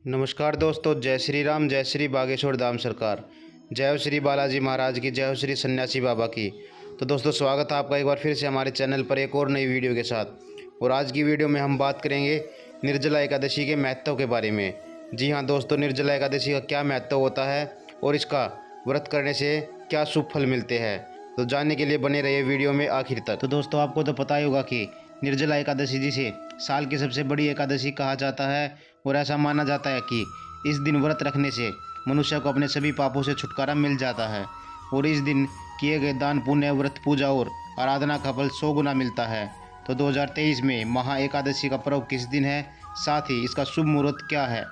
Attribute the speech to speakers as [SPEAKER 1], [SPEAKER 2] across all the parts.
[SPEAKER 1] नमस्कार दोस्तों, जय श्री राम, जय श्री बागेश्वर धाम सरकार, जय श्री बालाजी महाराज की, जय श्री सन्यासी बाबा की। तो दोस्तों, स्वागत है आपका एक बार फिर से हमारे चैनल पर एक और नई वीडियो के साथ। और आज की वीडियो में हम बात करेंगे निर्जला एकादशी के महत्व के बारे में। जी हाँ दोस्तों, निर्जला एकादशी का क्या महत्व होता है और इसका व्रत करने से क्या शुभ फल मिलते हैं, तो जानने के लिए बने रहिए वीडियो में आखिर तक। तो दोस्तों, आपको तो पता ही होगा कि निर्जला एकादशी जिसे साल की सबसे बड़ी एकादशी कहा जाता है, और ऐसा माना जाता है कि इस दिन व्रत रखने से मनुष्य को अपने सभी पापों से छुटकारा मिल जाता है और इस दिन किए गए दान, पुण्य, व्रत, पूजा और आराधना का फल 100 गुना मिलता है। तो 2023 में महा एकादशी का पर्व किस दिन है, साथ ही इसका शुभ मुहूर्त क्या है,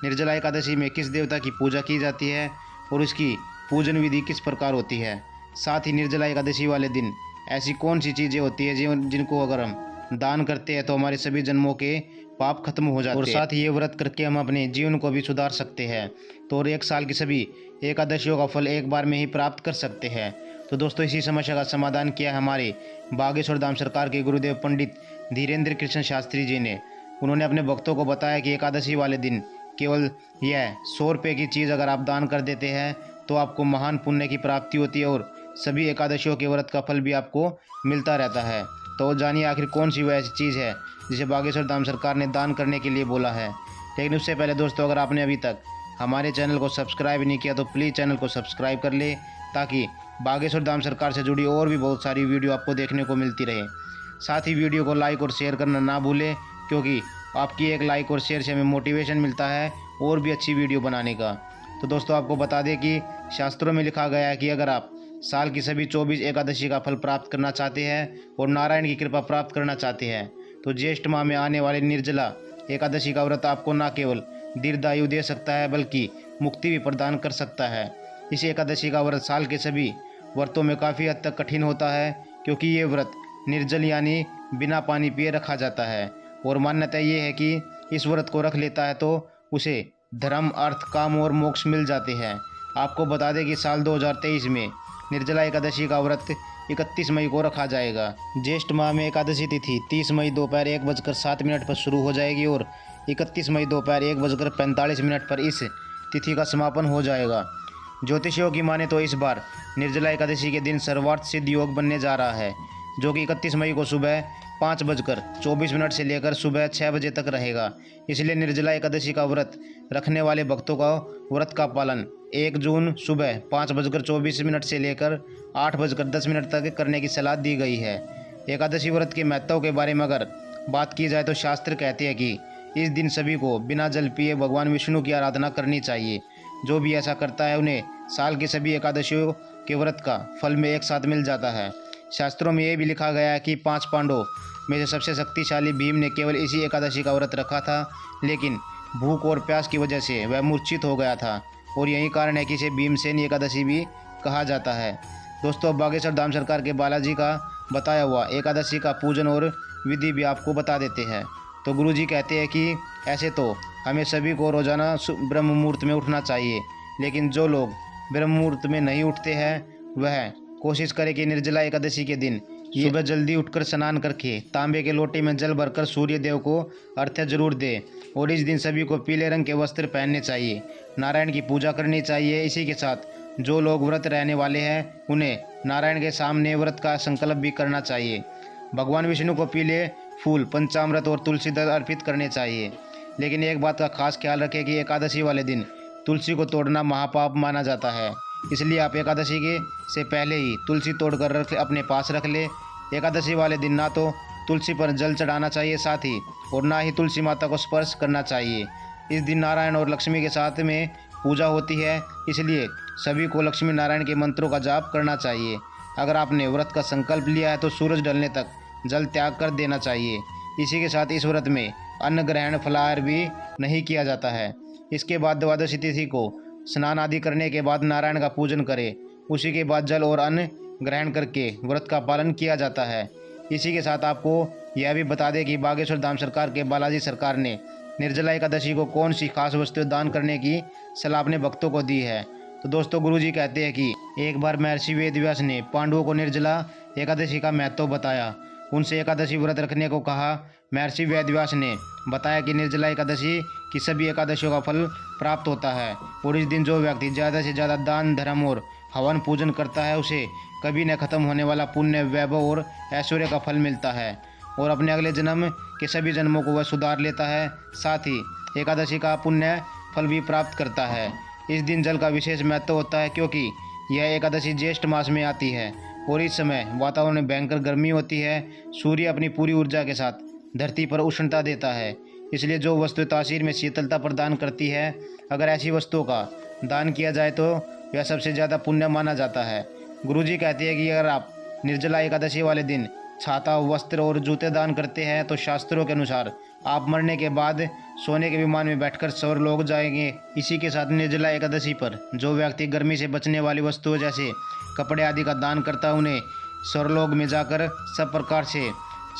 [SPEAKER 1] निर्जला एकादशी में किस देवता की पूजा की जाती है और इसकी पूजन विधि किस प्रकार होती है, साथ ही निर्जला एकादशी वाले दिन ऐसी कौन सी चीज़ें होती है जिनको अगर हम दान करते हैं तो हमारे सभी जन्मों के पाप खत्म हो जाते हैं, और साथ ही ये व्रत करके हम अपने जीवन को भी सुधार सकते हैं। तो और एक साल की सभी एकादशियों का फल एक बार में ही प्राप्त कर सकते हैं। तो दोस्तों, इसी समस्या का समाधान किया हमारे बागेश्वर धाम सरकार के गुरुदेव पंडित धीरेन्द्र कृष्ण शास्त्री जी ने। उन्होंने अपने भक्तों को बताया कि एकादशी वाले दिन केवल यह 100 रुपये की चीज़ अगर आप दान कर देते हैं तो आपको महान पुण्य की प्राप्ति होती है और सभी एकादशियों के व्रत का फल भी आपको मिलता रहता है। तो जानिए आखिर कौन सी वो ऐसी चीज़ है जिसे बागेश्वर धाम सरकार ने दान करने के लिए बोला है। लेकिन उससे पहले दोस्तों, अगर आपने अभी तक हमारे चैनल को सब्सक्राइब नहीं किया तो प्लीज़ चैनल को सब्सक्राइब कर ले, ताकि बागेश्वर धाम सरकार से जुड़ी और भी बहुत सारी वीडियो आपको देखने को मिलती रहे। साथ ही वीडियो को लाइक और शेयर करना ना भूलें, क्योंकि आपकी एक लाइक और शेयर से हमें मोटिवेशन मिलता है और भी अच्छी वीडियो बनाने का। तो दोस्तों, आपको बता दें कि शास्त्रों में लिखा गया है कि अगर आप साल की सभी 24 एकादशी का फल प्राप्त करना चाहते हैं और नारायण की कृपा प्राप्त करना चाहते हैं तो ज्येष्ठ माह में आने वाली निर्जला एकादशी का व्रत आपको न केवल दीर्घायु दे सकता है बल्कि मुक्ति भी प्रदान कर सकता है। इस एकादशी का व्रत साल के सभी व्रतों में काफ़ी हद तक कठिन होता है, क्योंकि ये व्रत निर्जल यानी बिना पानी पिए रखा जाता है। और मान्यता ये है कि इस व्रत को रख लेता है तो उसे धर्म, अर्थ, काम और मोक्ष मिल जाते हैं। आपको बता दें कि साल 2023 में निर्जला एकादशी का व्रत 31 मई को रखा जाएगा। ज्येष्ठ माह में एकादशी तिथि 30 मई दोपहर 1:07 पर शुरू हो जाएगी और 31 मई दोपहर 1:45 पर इस तिथि का समापन हो जाएगा। ज्योतिषियों की माने तो इस बार निर्जला एकादशी के दिन सर्वार्थ सिद्ध योग बनने जा रहा है, जो कि 31 मई को सुबह 5:24 से लेकर सुबह 6 बजे तक रहेगा। इसलिए निर्जला एकादशी का व्रत रखने वाले भक्तों का व्रत का पालन 1 जून सुबह 5:24 से लेकर 8:10 तक करने की सलाह दी गई है। एकादशी व्रत के महत्व के बारे में अगर बात की जाए तो शास्त्र कहते हैं कि इस दिन सभी को बिना जल पिए भगवान विष्णु की आराधना करनी चाहिए। जो भी ऐसा करता है उन्हें साल की सभी एकादशियों के व्रत का फल में एक साथ मिल जाता है। शास्त्रों में यह भी लिखा गया है कि 5 पांडवों में से सबसे शक्तिशाली भीम ने केवल इसी एकादशी का व्रत रखा था, लेकिन भूख और प्यास की वजह से वह मूर्छित हो गया था और यही कारण है कि इसे भीमसेन एकादशी भी कहा जाता है। दोस्तों, बागेश्वर धाम सरकार के बालाजी का बताया हुआ एकादशी का पूजन और विधि भी आपको बता देते हैं। तो गुरुजी कहते हैं कि ऐसे तो हमें सभी को रोजाना ब्रह्म मुहूर्त में उठना चाहिए, लेकिन जो लोग ब्रह्म मुहूर्त में नहीं उठते हैं वह कोशिश करें कि निर्जला एकादशी के दिन सुबह जल्दी उठकर स्नान करके तांबे के लोटे में जल भरकर सूर्य देव को अर्घ्य जरूर दे। और इस दिन सभी को पीले रंग के वस्त्र पहनने चाहिए, नारायण की पूजा करनी चाहिए। इसी के साथ जो लोग व्रत रहने वाले हैं उन्हें नारायण के सामने व्रत का संकल्प भी करना चाहिए। भगवान विष्णु को पीले फूल, पंचामृत और तुलसी दल अर्पित करने चाहिए। लेकिन एक बात का खास ख्याल रखें कि एकादशी वाले दिन तुलसी को तोड़ना महापाप माना जाता है, इसलिए आप एकादशी के से पहले ही तुलसी तोड़कर अपने पास रख ले। एकादशी वाले दिन ना तो तुलसी पर जल चढ़ाना चाहिए साथ ही और ना ही तुलसी माता को स्पर्श करना चाहिए। इस दिन नारायण और लक्ष्मी के साथ में पूजा होती है, इसलिए सभी को लक्ष्मी नारायण के मंत्रों का जाप करना चाहिए। अगर आपने व्रत का संकल्प लिया है तो सूरज ढलने तक जल त्याग कर देना चाहिए। इसी के साथ इस व्रत में अन्न ग्रहण, फलाहार भी नहीं किया जाता है। इसके बाद द्वादशी तिथि को स्नान आदि करने के बाद नारायण का पूजन करें। उसी के बाद जल और अन्न ग्रहण करके व्रत का पालन किया जाता है। इसी के साथ आपको यह भी बता दें कि बागेश्वर धाम सरकार के बालाजी सरकार ने निर्जला एकादशी को कौन सी खास वस्तुएं दान करने की सलाह अपने भक्तों को दी है। तो दोस्तों, गुरुजी कहते हैं कि एक बार महर्षि वेदव्यास ने पांडवों को निर्जला एकादशी का महत्व बताया। उनसे एकादशी व्रत रखने को कहा। महर्षि वेदव्यास ने बताया कि निर्जला एकादशी कि सभी एकादशियों का फल प्राप्त होता है। और इस दिन जो व्यक्ति ज़्यादा से ज़्यादा दान धर्म और हवन पूजन करता है उसे कभी न खत्म होने वाला पुण्य, वैभव और ऐश्वर्य का फल मिलता है और अपने अगले जन्म के सभी जन्मों को वह सुधार लेता है। साथ ही एकादशी का पुण्य फल भी प्राप्त करता है। इस दिन जल का विशेष महत्व होता है क्योंकि यह एकादशी ज्येष्ठ मास में आती है और इस समय वातावरण में भयंकर गर्मी होती है। सूर्य अपनी पूरी ऊर्जा के साथ धरती पर उष्णता देता है, इसलिए जो वस्तु तासीर में शीतलता प्रदान करती है, अगर ऐसी वस्तुओं का दान किया जाए तो वह सबसे ज़्यादा पुण्य माना जाता है। गुरुजी कहते हैं कि अगर आप निर्जला एकादशी वाले दिन छाता, वस्त्र और जूते दान करते हैं तो शास्त्रों के अनुसार आप मरने के बाद सोने के विमान में बैठकर स्वर्गलोक जाएंगे। इसी के साथ निर्जला एकादशी पर जो व्यक्ति गर्मी से बचने वाली वस्तुओं जैसे कपड़े आदि का दान करता है उन्हें स्वर्गलोक में जाकर सब प्रकार से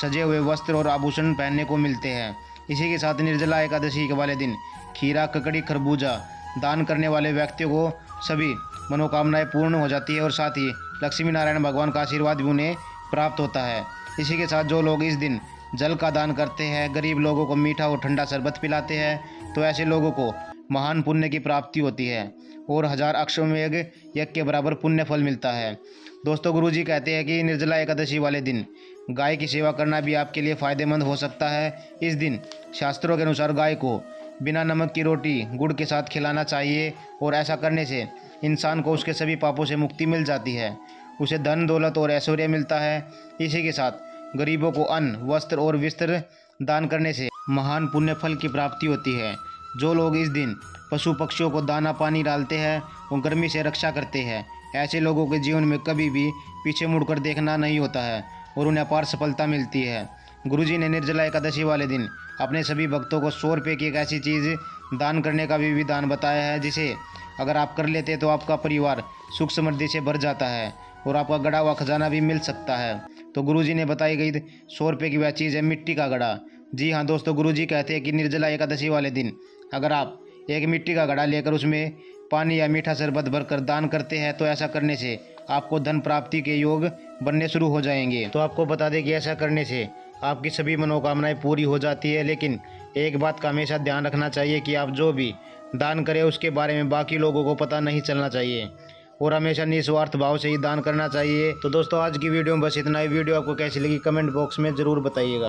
[SPEAKER 1] सजे हुए वस्त्र और आभूषण पहनने को मिलते हैं। इसी के साथ निर्जला एकादशी के वाले दिन खीरा, ककड़ी, खरबूजा दान करने वाले व्यक्तियों को सभी मनोकामनाएं पूर्ण हो जाती है और साथ ही लक्ष्मी नारायण भगवान का आशीर्वाद भी उन्हें प्राप्त होता है। इसी के साथ जो लोग इस दिन जल का दान करते हैं, गरीब लोगों को मीठा और ठंडा शरबत पिलाते हैं, तो ऐसे लोगों को महान पुण्य की प्राप्ति होती है और 1000 अश्वमेध यज्ञ के बराबर पुण्य फल मिलता है। दोस्तों, गुरुजी कहते हैं कि निर्जला एकादशी वाले दिन गाय की सेवा करना भी आपके लिए फ़ायदेमंद हो सकता है। इस दिन शास्त्रों के अनुसार गाय को बिना नमक की रोटी गुड़ के साथ खिलाना चाहिए और ऐसा करने से इंसान को उसके सभी पापों से मुक्ति मिल जाती है, उसे धन, दौलत और ऐश्वर्य मिलता है। इसी के साथ गरीबों को अन्न, वस्त्र और विस्त्र दान करने से महान पुण्य फल की प्राप्ति होती है। जो लोग इस दिन पशु पक्षियों को दाना पानी डालते हैं और गर्मी से रक्षा करते हैं, ऐसे लोगों के जीवन में कभी भी पीछे मुड़कर देखना नहीं होता है और उन्हें अपार सफलता मिलती है। गुरुजी ने निर्जला एकादशी वाले दिन अपने सभी भक्तों को 100 रुपये की एक ऐसी चीज़ दान करने का भी विधान बताया है जिसे अगर आप कर लेते तो आपका परिवार सुख समृद्धि से भर जाता है और आपका गड़ा हुआ खजाना भी मिल सकता है। तो गुरुजी ने बताई गई 100 रुपये की वह चीज़ है मिट्टी का घड़ा। जी हाँ दोस्तों, गुरुजी कहते हैं कि निर्जला एकादशी वाले दिन अगर आप एक मिट्टी का घड़ा लेकर उसमें पानी या मीठा शरबत भरकर दान करते हैं तो ऐसा करने से आपको धन प्राप्ति के योग बनने शुरू हो जाएंगे। तो आपको बता दें कि ऐसा करने से आपकी सभी मनोकामनाएं पूरी हो जाती है। लेकिन एक बात का हमेशा ध्यान रखना चाहिए कि आप जो भी दान करें उसके बारे में बाकी लोगों को पता नहीं चलना चाहिए और हमेशा निस्वार्थ भाव से ही दान करना चाहिए। तो दोस्तों, आज की वीडियो में बस इतना ही। वीडियो आपको कैसी लगी कमेंट बॉक्स में ज़रूर बताइएगा।